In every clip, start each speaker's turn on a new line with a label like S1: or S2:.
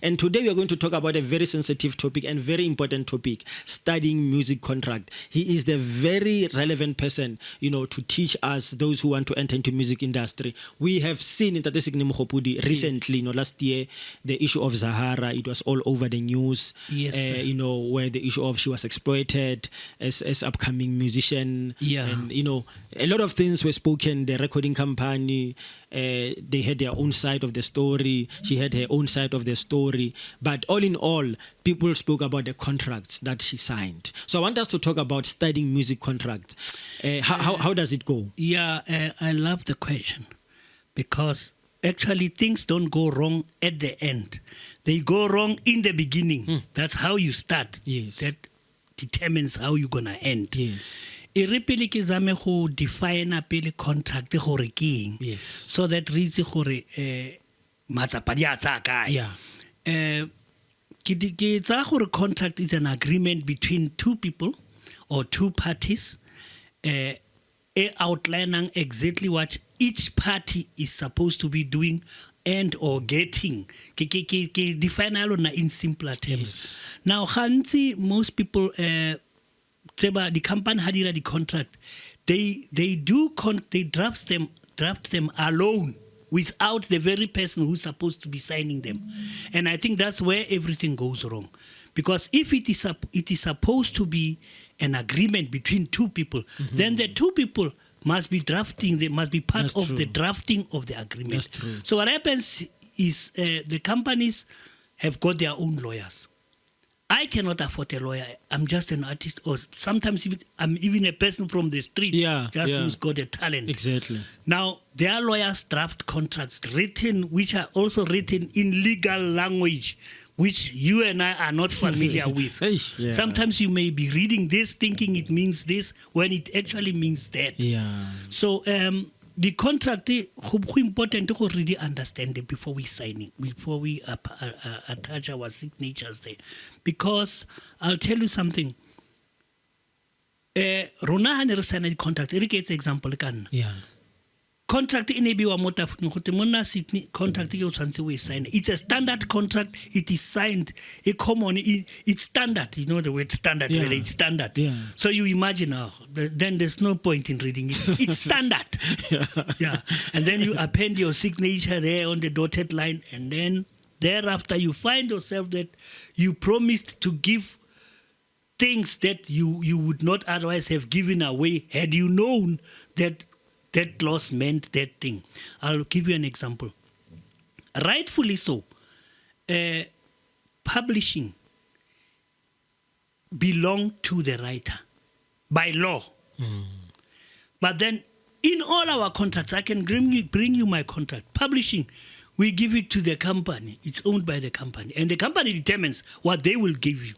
S1: And today we are going to talk about a very sensitive topic and very important topic, studying music contract. He is the very relevant person, to teach us, those who want to enter into music industry. We have seen in Ntate Sydney recently, last year, the issue of Zahara, it was all over the news.
S2: Yes,
S1: where the issue of she was exploited as upcoming musician.
S2: Yeah.
S1: And, a lot of things were spoken. The recording company, they had their own side of the story. She had her own side of the story. But all in all, people spoke about the contracts that she signed. So I want us to talk about studying music contracts. How does it go?
S2: Yeah, I love the question because actually things don't go wrong at the end. They go wrong in the beginning. That's how you start.
S1: Yes.
S2: That determines how you're going to end.
S1: Yes.
S2: E re pele ke zame go define a pele contract gore ke eng.
S1: Yes.
S2: So that reads gore matsapa di a tsa kae.
S1: Yeah.
S2: Ke tsa gore contract is an agreement between two people or two parties outlining exactly what each party is supposed to be doing and or getting. Ke define alona in simpler terms.
S1: Yes.
S2: Now gantsi most people the company had the contract. They draft them alone without the very person who's supposed to be signing them. And I think that's where everything goes wrong. Because if it is supposed to be an agreement between two people, then the two people must be drafting, they must be part
S1: That's
S2: of
S1: true.
S2: the drafting of the agreement.
S1: That's true.
S2: So what happens is the companies have got their own lawyers. I cannot afford a lawyer. I'm just an artist, or sometimes I'm even a person from the street, who's got a talent.
S1: Exactly.
S2: Now, their lawyers draft contracts which are also written in legal language, which you and I are not familiar with.
S1: Yeah.
S2: Sometimes you may be reading this thinking it means this when it actually means that.
S1: Yeah.
S2: So the contract is important to really understand it before we sign it, before we attach our signatures there. Because I'll tell you something. Rona ha ne re sign the contract. E re ke etse example kan.
S1: Yeah.
S2: Contract in ebiwa mo tafung go te monna Sydney contract ke o tshwantse we sign. It's a standard contract. It is signed. A common. It's standard. You know the word standard.
S1: Yeah.
S2: Where it's standard.
S1: Yeah.
S2: So you imagine then there's no point in reading it. It's standard. Yeah. And then you append your signature there on the dotted line, and then thereafter you find yourself that you promised to give things that you would not otherwise have given away had you known that that clause meant that thing. I'll give you an example. Rightfully so, publishing belongs to the writer by law. But then in all our contracts, I can bring you my contract. Publishing, we give it to the company. It's owned by the company. And the company determines what they will give you.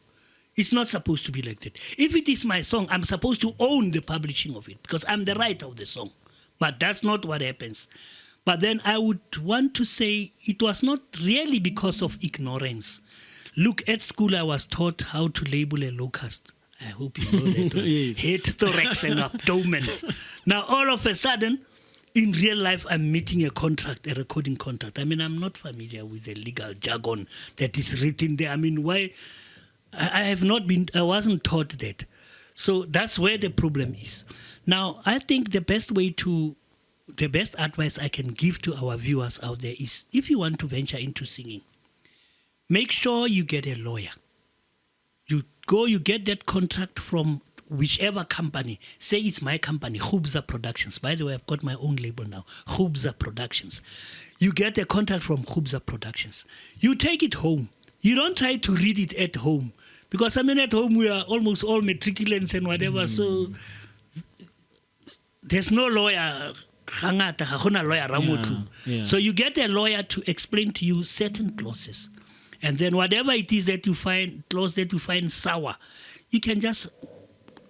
S2: It's not supposed to be like that. If it is my song, I'm supposed to own the publishing of it because I'm the writer of the song. But that's not what happens. But then I would want to say it was not really because of ignorance. Look, at school I was taught how to label a locust. I hope you know that.
S1: Yes.
S2: Head, thorax, and abdomen. Now, all of a sudden, in real life, I'm meeting a recording contract. I mean, I'm not familiar with the legal jargon that is written there. I mean, why? I wasn't taught that. So that's where the problem is. Now, I think the best advice I can give to our viewers out there is if you want to venture into singing, make sure you get a lawyer. You get that contract from whichever company. Say it's my company, Khubza Productions. By the way, I've got my own label now, Khubza Productions. You get a contract from Khubza Productions. You take it home. You don't try to read it at home. Because I mean, at home we are almost all matriculants and whatever, so there's no lawyer.
S1: Yeah.
S2: So you get a lawyer to explain to you certain clauses. And then whatever it is that you find, clause that you find sour, you can just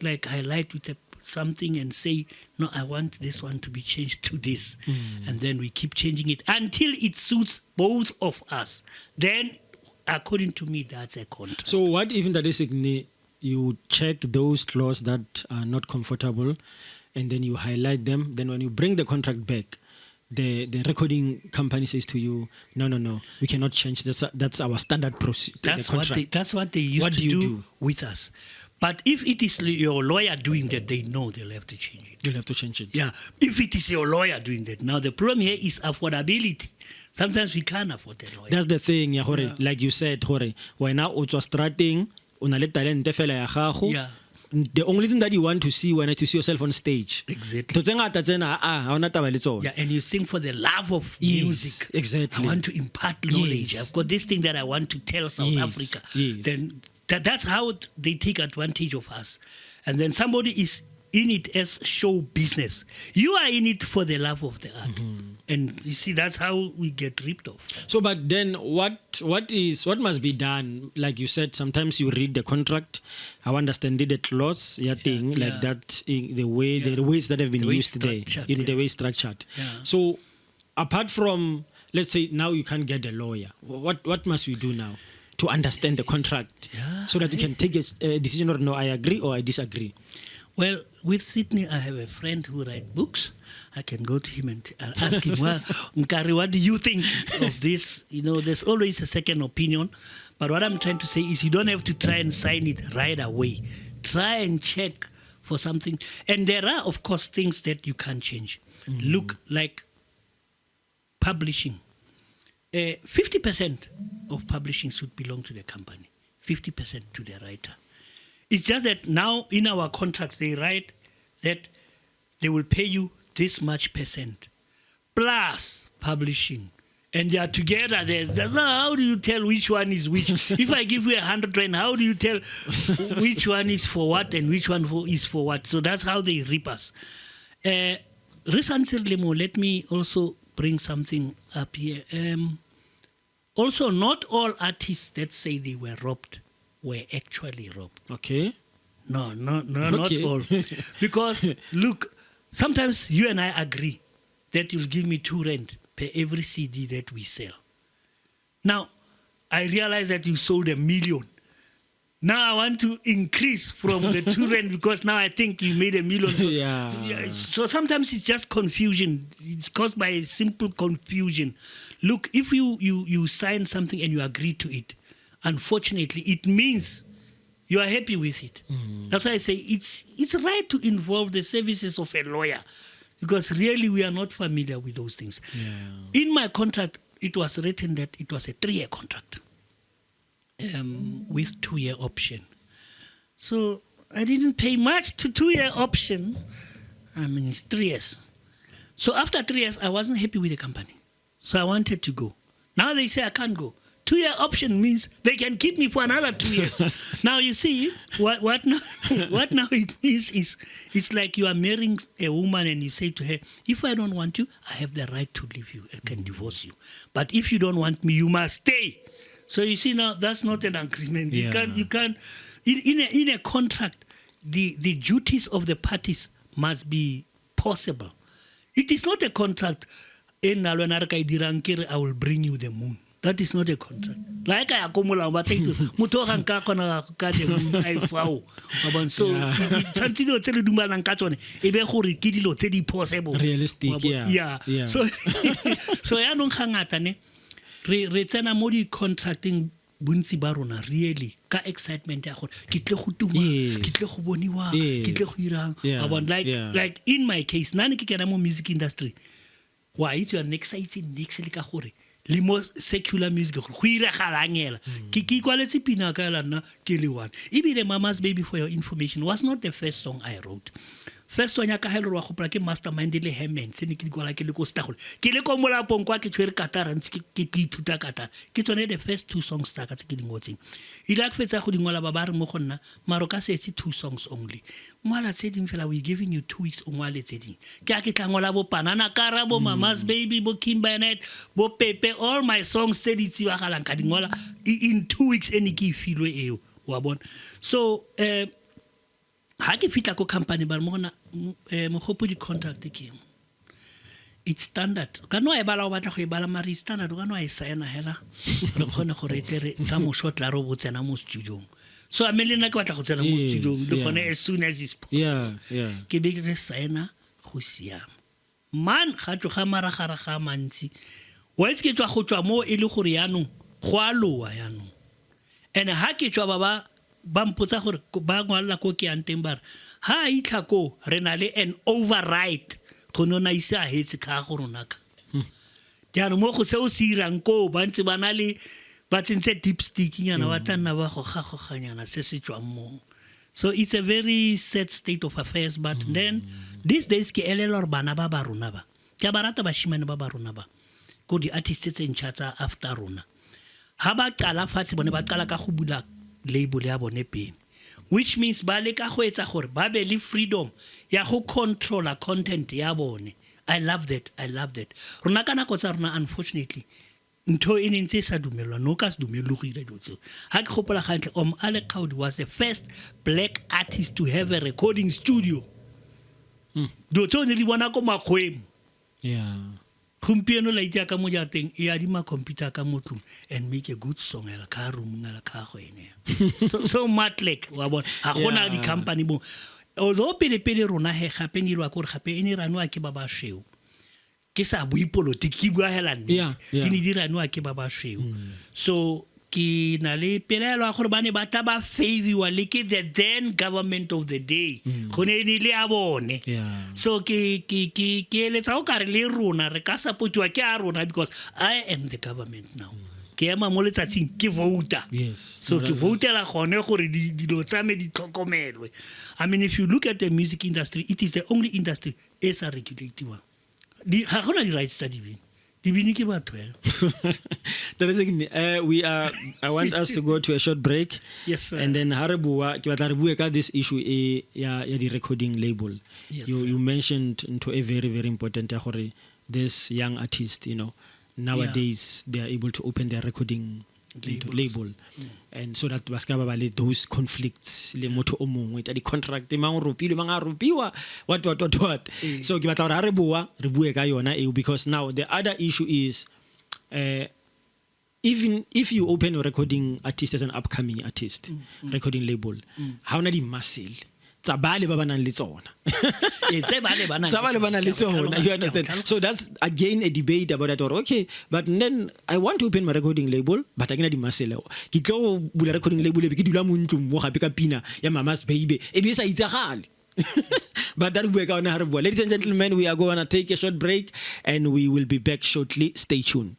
S2: like highlight with something and say, no, I want this one to be changed to this. And then we keep changing it until it suits both of us. Then, according to me, that's a contract.
S1: So what even that is, you check those clauses that are not comfortable and then you highlight them. Then when you bring the contract back, the recording company says to you, no, we cannot change. That's our standard procedure.
S2: That's what they used to do with us. But if it is your lawyer doing that, they know they'll have to change it.
S1: You'll have to change it.
S2: Yeah, if it is your lawyer doing that. Now, the problem here is affordability. Sometimes we can't afford a lawyer.
S1: That's the thing, like you said, when now you're starting, the only thing that you want to see when you see yourself on stage.
S2: Exactly. Yeah, and you sing for the love of music.
S1: Exactly.
S2: I want to impart knowledge. I've got this thing that I want to tell South Africa. Then that's how they take advantage of us. And then somebody is in it as show business. You are in it for the love of the art. And you see, that's how we get ripped off.
S1: So, but then what must be done? Like you said, sometimes you read the contract. I understand the clause, like that, the ways that have been used today, the way structured.
S2: Yeah.
S1: So, apart from, let's say now you can't get a lawyer, what must we do now to understand the contract so that you can take a decision or no, I agree or I disagree?
S2: Well, with Sydney, I have a friend who writes books. I can go to him and ask him, well, Nkari, what do you think of this? There's always a second opinion. But what I'm trying to say is you don't have to try and sign it right away. Try and check for something. And there are, of course, things that you can't change. Look, like publishing. 50% of publishing should belong to the company. 50% to the writer. It's just that now in our contracts, they write that they will pay you this much percent plus publishing. And they are together. How do you tell which one is which? If I give you 100 rand, how do you tell which one is for what and which one is for what? So that's how they rip us. Recently, let me also bring something up here. Also, not all artists that say they were robbed were actually robbed.
S1: Okay.
S2: No, not all. Because, look, sometimes you and I agree that you'll give me 2 rand per every CD that we sell. Now, I realize that you sold 1 million. Now I want to increase from the 2 rand because now I think you made 1 million. So sometimes it's just confusion. It's caused by a simple confusion. Look, if you sign something and you agree to it, unfortunately, it means you are happy with it. That's why I say it's right to involve the services of a lawyer because really we are not familiar with those things. Yeah. In my contract, it was written that it was a 3-year contract with 2-year option. So I didn't pay much to 2-year option. I mean, it's 3 years. So after 3 years, I wasn't happy with the company. So I wanted to go. Now they say I can't go. 2-year option means they can keep me for another 2 years. Now you see, what now it means is it's like you are marrying a woman and you say to her, if I don't want you, I have the right to leave you. I can divorce you. But if you don't want me, you must stay. So you see now that's not an agreement.
S1: Yeah.
S2: You can't in a contract, the duties of the parties must be possible. It is not a contract. I will bring you the moon. That is not a contract. Like I accumulate, but
S1: realistic, yeah.
S2: So I don't hang out re tsena mo di contracting bontsi ba rona really ka excitement ya gore ke tle go tuma ke tle go boniwa ke tle go irang like in my case nane ke kena mo music industry why it's your next le ka gore le mo secular music go iragalang ke kwaletse pina ka la nna ke le one ebile Mama's Baby for your information was not the first song I wrote. First one ya ka hello wa gopla ke Mastermind le Herman se ne ke di kwala ke le ko stagole ke le ko molapong kwa ke tshwere katara ntse ke ithuta katara ke tsone the first 2 songs ta ka tse ke di ngotseng ila ke fetsa go di ngola ba re mo go nna maro ka se 2 songs only mola tse ding fela we giving you 2 weeks o ngwale tse ding ke a ke tla ngola bo Banana Kara bo Mama's Baby bo Kimbanet bo Pepe all my songs tse di tsibagalang ka di ngola in 2 weeks ene ke ifilwe eo wa bona so ha ke fitla ko company ba mo gona mo gopo di contract ke it's standard ka no e bala o batla go e bala mari standard ka no e signa hela re khone go retere ka mo short la ro botsena mo studio so a melena ke batla go tsena mo studio le khone as soon as is possible
S1: yeah
S2: ke be re signa go siama man ga tloga maragara ga mantsi wa itse ke tswa go tswa mo e le gore yaanong go a loa yaanong and ha ke tswa ba mpotsa gore ba ngwalla ko ke yang teng ba re ha itla ko re na le an override go nona ise a hetse ka go rona ka jaanong mo go seo se irang ko ba ntse ba na le ba tsentse deep stick nyana ba tla ba go gagoganyana se se tswang mo. So it's a very sad state of affairs, but then these days ke elela gore bana ba rona ba ke ba rata bashimane ba rona ba go di artists tse ntšha tsa after rona ha ba qala fatshe bone ba qala ka go bula label ya bone pele, which means ba le ka go etsa gore ba be le freedom ya go controller content ya bone. I love that rona kana go tsa rona unfortunately ntho e ntse sa dumelwa no ka se dumelo go ira dilo ha ke gopola gantle Ale Qaudi was the first black artist to have a recording studio do tsone di bona ko makgwemo gompieno la itse ka mo jateng e adima computer ka motlong and make a good song ela ka room ngala ka go ene so matlek wa bona ha gona di company bo although pele rona he gape ni lwa gore gape ene ranwa ke ba sheu ke sa bui politiki bua hela nne ke ni dira no ke ba sheu so ki na le pelelo a gore bane ba tla ba favor le ke the then government of the day gone ni le a bone so ke letsa o kare le rona re ka supportwa ke a rona because I am the government now ke ema mo letsatsing ke voter so ke votela gone gore dilo tsa me di tlhokomelwe. I mean if you look at the music industry, it is the only industry is a regulated one. Ha gona di rights tsa dibini ke batho
S1: I want us to go to a short break.
S2: Yes sir.
S1: And then ke batla re bue ka this issue ya di recording label. You mentioned into a very very important ya gore this young artist, you know, nowadays they are able to open their recording label and so that baska ba le those conflicts le motho o mongwe tsa di contract mang ropile mang a ropiwa what so ke batla gore re bue ka yona because now the other issue is even if you open a recording artist as an upcoming artist recording label how na di muscle tsa bale ba banang le tsona you understand. So that's again a debate about that, or okay, but then I want to open my recording label but again di maselo ke tlo bula recording label ke dula mo ntlong mo gape ka pina ya mama's baby e be sa itsagale. But that we are going to ladies and gentlemen, we are going to take a short break and we will be back shortly. Stay tuned.